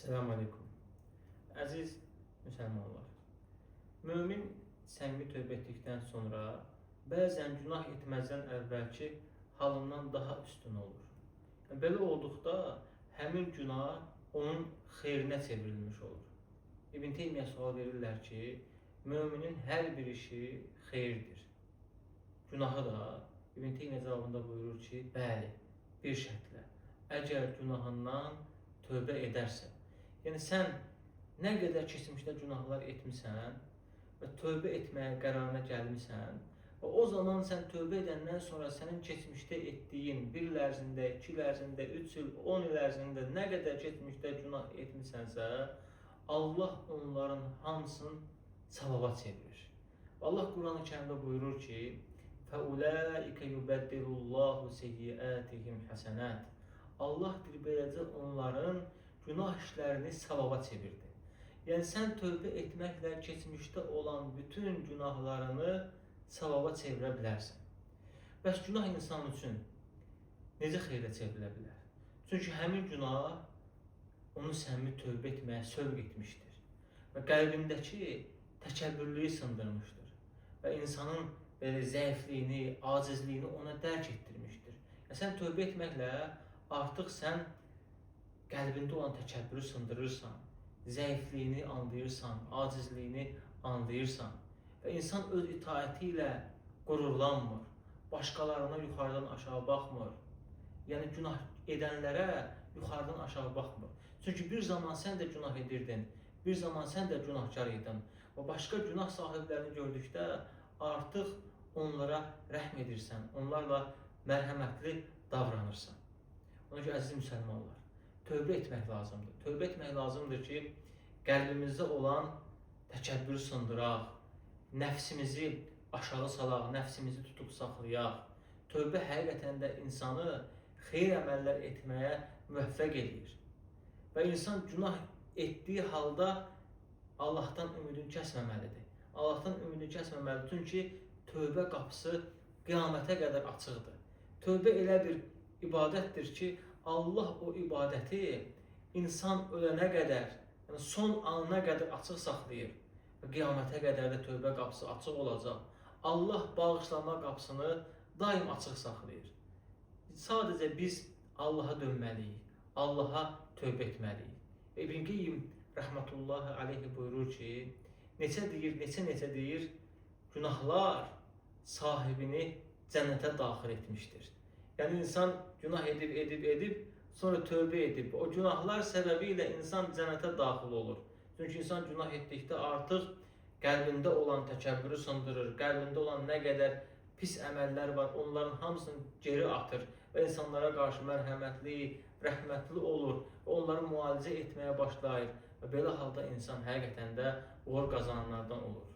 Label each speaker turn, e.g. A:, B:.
A: Selamun Aleyküm. Əziz müsəlmanlar, mömin səmimi tövbə etdikdən sonra bəzən günah etməzdən əvvəlki halından daha üstün olur. Belə olduqda həmin günah onun xeyrinə çevrilmiş olur. İbn Teymiyyə sual verirlər ki, müminin hər bir işi xeyirdir. Günahı da İbn Teymiyyə cavabında buyurur ki, bəli, bir şərtlə, əgər günahından tövbə edərsən. Yəni sən nə qədər keçmişdə günahlar etmisən və tövbə etməyə qərarına gəlmisən və o zaman sən tövbə edəndən sonra sənin keçmişdə etdiyin 1 il ərzində, 2 il ərzində, 3 il, 10 il ərzində nə qədər keçmişdə günah etmisənsə, Allah onların hamısını savaba çevirir. Allah Quran-ı Kərimdə buyurur ki, فَأُولَٰئِكَ يُبَدِّلُ اللّٰهُ سَيِّئَاتِهِمْ حَسَنَاتٍ. Allah beləcə onların günah işlərini savaba çevirdi. Yəni sən tövbə etməklə keçmişdə olan bütün günahlarını savaba çevirə bilərsən. Bəs günah insan üçün necə xeyrə çevrilə bilər? Çünki həmin günah onu səmimi tövbə etməyə sövq etmişdir və qəlbindəki təkəbbürlüyü sındırmışdır və insanın zəifliyini, acizliyini ona dərk etdirmişdir. Sən tövbə etməklə artıq sən qəlbində olan təkəbbürü sındırırsan, zəifliyini anlayırsan, acizliyini anlayırsan və insan öz itaəti ilə qürurlanmır, başqalarına yuxarıdan aşağı baxmır, yəni günah edənlərə yuxarıdan aşağı baxmır. Çünki bir zaman sən də günah edirdin, bir zaman sən də günahkar idin və başqa günah sahiblərini gördükdə artıq onlara rəhm edirsən, onlarla mərhəmətli davranırsan. Ona görə əziz müsəlmanlar, tövbə etmək lazımdır. Tövbə etmək lazımdır ki, qəlbimizdə olan təkəbbürü sındıraq, nəfsimizi aşağı salaq, nəfsimizi tutub saxlayaq. Tövbə həqiqətən də insanı xeyir əməllər etməyə müvəffəq edir. Və insan günah etdiyi halda Allahdan ümidini kəsməməlidir. Allahdan ümidini kəsməməlidir, çünki tövbə qapısı qiyamətə qədər açıqdır. Tövbə elə bir ibadətdir ki, Allah o ibadəti insan ölənə qədər, yəni son anına qədər açıq saxlayır və qiyamətə qədər də tövbə qapısı açıq olacaq. Allah bağışlama qapısını daim açıq saxlayır. Sadəcə biz Allaha dönməliyik, Allaha tövbə etməliyik. İbn Qeyyim rəhmətullahi aleyhi buyurur ki, neçə deyir, günahlar sahibini cənnətə daxil etmişdir. Yəni insan günah edib, sonra tövbə edib. O günahlar səbəbilə insan cənnətə daxil olur. Çünki insan günah etdikdə artıq qəlbində olan təkəbbürü sındırır, qəlbində olan nə qədər pis əməllər var, onların hamısını geri atır və insanlara qarşı mərhəmətli, rəhmətli olur və onları müalicə etməyə başlayır və belə halda insan həqiqətən də uğur qazananlardan olur.